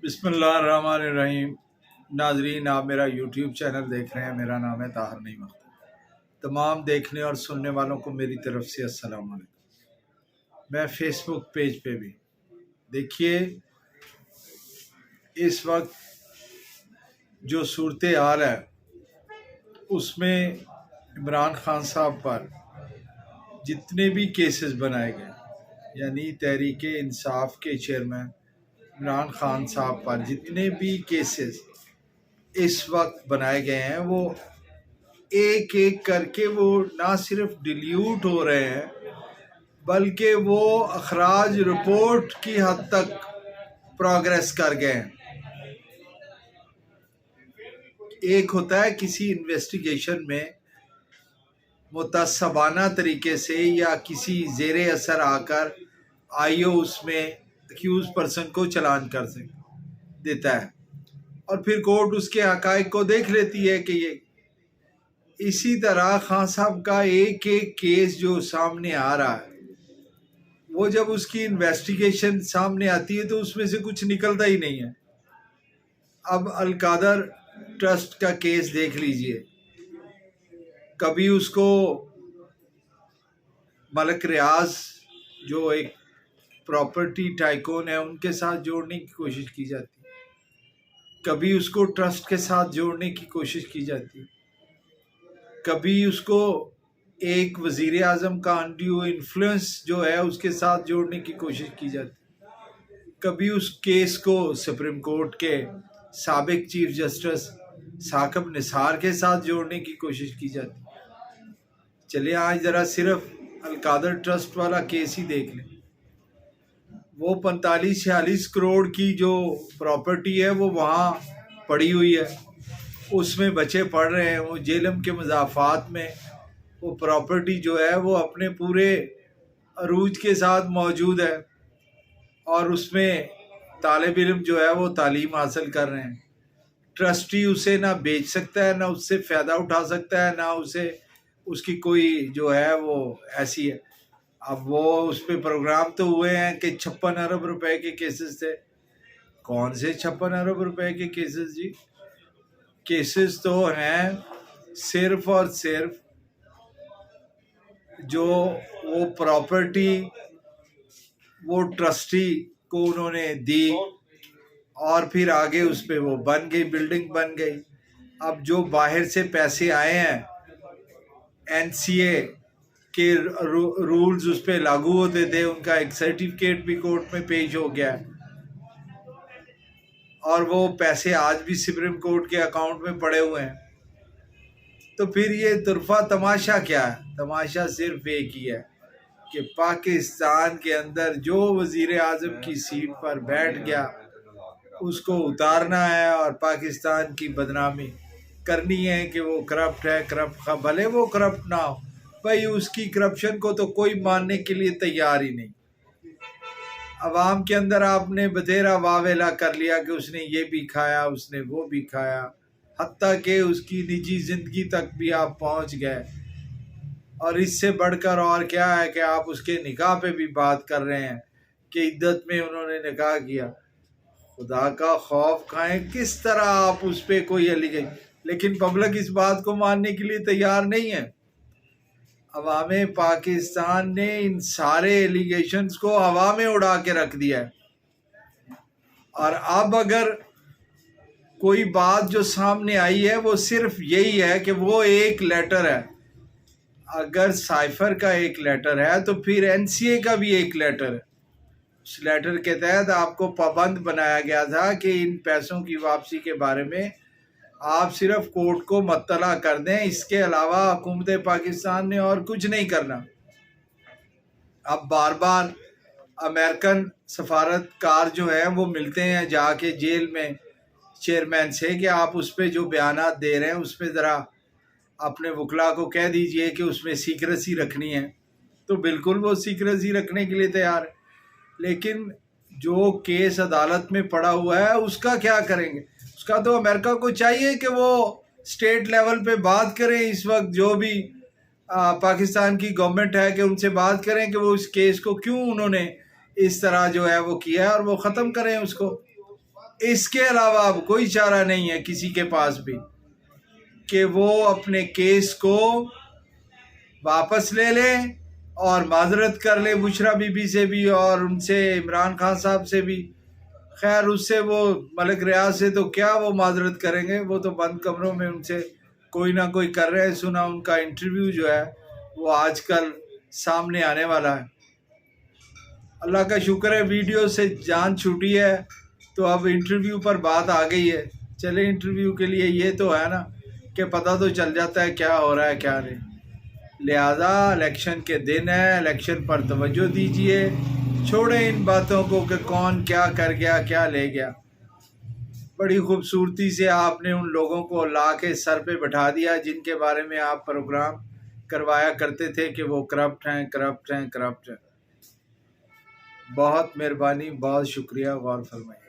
बिस्मिल्लाहिर्रहमानिर्रहीम। नाजरीन, आप मेरा यूट्यूब चैनल देख रहे हैं। मेरा नाम है ताहिर नईम अख्तर। तमाम देखने और सुनने वालों को मेरी तरफ से अस्सलाम वालेकुम। मैं फेसबुक पेज पे भी देखिए, इस वक्त जो सूरत हाल है उसमें इमरान खान साहब पर जितने भी केसेस बनाए गए, यानी तहरीक इंसाफ के चेयरमैन इमरान खान साहब पर जितने भी केसेस इस वक्त बनाए गए हैं, वो एक एक करके वो ना सिर्फ डिलीट हो रहे हैं बल्कि वो अखराज रिपोर्ट की हद तक प्रोग्रेस कर गए हैं। एक होता है किसी इन्वेस्टिगेशन में मुतस्सबाना तरीके से या किसी ज़ेरे असर आकर आईओ उसमें अक्यूज पर्सन को चालान कर देता है और फिर कोर्ट उसके हकायक को देख लेती है कि ये इसी तरह खान साहब का एक एक केस जो सामने आ रहा है, वो जब उसकी इन्वेस्टिगेशन सामने आती है तो उसमें से कुछ निकलता ही नहीं है। अब अलकादर ट्रस्ट का केस देख लीजिए, कभी उसको मलक रियाज जो एक प्रॉपर्टी टाइकोन है उनके साथ जोड़ने की कोशिश की जाती है, कभी उसको ट्रस्ट के साथ जोड़ने की कोशिश की जाती है, कभी उसको एक वजीर आज़म का अनड्यू इन्फ्लुएंस जो है उसके साथ जोड़ने की कोशिश की जाती है, कभी उस केस को सुप्रीम कोर्ट के साबिक चीफ जस्टिस साकिब निसार के साथ जोड़ने की कोशिश की जाती है। चलिए आज ज़रा सिर्फ अलकादर ट्रस्ट वाला केस ही देख लें। वो 45-46 करोड़ की जो प्रॉपर्टी है वो वहाँ पड़ी हुई है, उसमें बच्चे पढ़ रहे हैं। वो जेलम के मज़ाफ़ात में वो प्रॉपर्टी जो है वो अपने पूरे अरूज के साथ मौजूद है और उसमें तालिब इल्म जो है वो तालीम हासिल कर रहे हैं। ट्रस्टी उसे ना बेच सकता है, ना उससे फ़ायदा उठा सकता है, ना उसे उसकी कोई जो है वो ऐसी है। अब वो उस पर प्रोग्राम तो हुए हैं कि 56 अरब रुपए के केसेस थे। कौन से 56 अरब रुपए के केसेस जी? केसेस तो हैं सिर्फ और सिर्फ जो वो प्रॉपर्टी वो ट्रस्टी को उन्होंने दी और फिर आगे उस पर वो बन गई, बिल्डिंग बन गई। अब जो बाहर से पैसे आए हैं, एनसीए के रूल्स उस पर लागू होते थे, उनका एक सर्टिफिकेट भी कोर्ट में पेश हो गया है और वो पैसे आज भी सुप्रीम कोर्ट के अकाउंट में पड़े हुए हैं। तो फिर ये तुरफा तमाशा क्या है? तमाशा सिर्फ एक ही है कि पाकिस्तान के अंदर जो वजीर आज़म की सीट पर बैठ गया उसको उतारना है और पाकिस्तान की बदनामी करनी है कि वो करप्ट है। करप्ट भले वो करप्ट ना हो, भाई उसकी करप्शन को तो कोई मानने के लिए तैयार ही नहीं। अवाम के अंदर आपने बतेरा वावेला कर लिया कि उसने ये भी खाया, उसने वो भी खाया, हत्ता कि उसकी निजी ज़िंदगी तक भी आप पहुंच गए। और इससे बढ़कर और क्या है कि आप उसके निकाह पे भी बात कर रहे हैं कि इद्दत में उन्होंने निकाह किया। खुदा का खौफ खाएं, किस तरह आप उस पर कोई एलिगेशन, लेकिन पब्लिक इस बात को मानने के लिए तैयार नहीं है। अवाम पाकिस्तान ने इन सारे एलिगेशंस को हवा में उड़ा के रख दिया है। और अब अगर कोई बात जो सामने आई है वो सिर्फ यही है कि वो एक लेटर है। अगर साइफर का एक लेटर है तो फिर एनसीए का भी एक लेटर है। उस लेटर के तहत आपको पाबंद बनाया गया था कि इन पैसों की वापसी के बारे में आप सिर्फ कोर्ट को मुत्तला कर दें, इसके अलावा हुकूमत पाकिस्तान ने और कुछ नहीं करना। अब बार बार अमेरिकन सफारतकार जो है वो मिलते हैं जाके जेल में चेयरमैन से कि आप उस पर जो बयानात दे रहे हैं उस पर ज़रा अपने वकला को कह दीजिए कि उसमें सीक्रेसी रखनी है। तो बिल्कुल वो सीक्रेसी रखने के लिए तैयार है, लेकिन जो केस अदालत में पड़ा हुआ है उसका क्या करेंगे? उसका तो अमेरिका को चाहिए कि वो स्टेट लेवल पे बात करें। इस वक्त जो भी पाकिस्तान की गवर्नमेंट है कि उनसे बात करें कि वो इस केस को क्यों उन्होंने इस तरह जो है वो किया है और वो ख़त्म करें उसको। इसके अलावा अब कोई चारा नहीं है किसी के पास भी कि वो अपने केस को वापस ले ले और माजरत कर ले बुशरा बीबी से भी और उनसे इमरान खान साहब से भी। खैर उससे वो मलिक रियाज से तो क्या वो माजरत करेंगे, वो तो बंद कमरों में उनसे कोई ना कोई कर रहे हैं। सुना उनका इंटरव्यू जो है वो आजकल सामने आने वाला है। अल्लाह का शुक्र है वीडियो से जान छूटी है तो अब इंटरव्यू पर बात आ गई है। चले इंटरव्यू के लिए ये तो है ना कि पता तो चल जाता है क्या हो रहा है क्या नहीं। लिहाजा इलेक्शन के दिन है, इलेक्शन पर तवज्जो दीजिए, छोड़े इन बातों को कि कौन क्या कर गया क्या ले गया। बड़ी खूबसूरती से आपने उन लोगों को ला के सर पे बैठा दिया जिनके बारे में आप प्रोग्राम करवाया करते थे कि वो करप्ट हैं करप्ट हैं करप्ट हैं। बहुत मेहरबानी, बहुत शुक्रिया, गौर फरमाइए।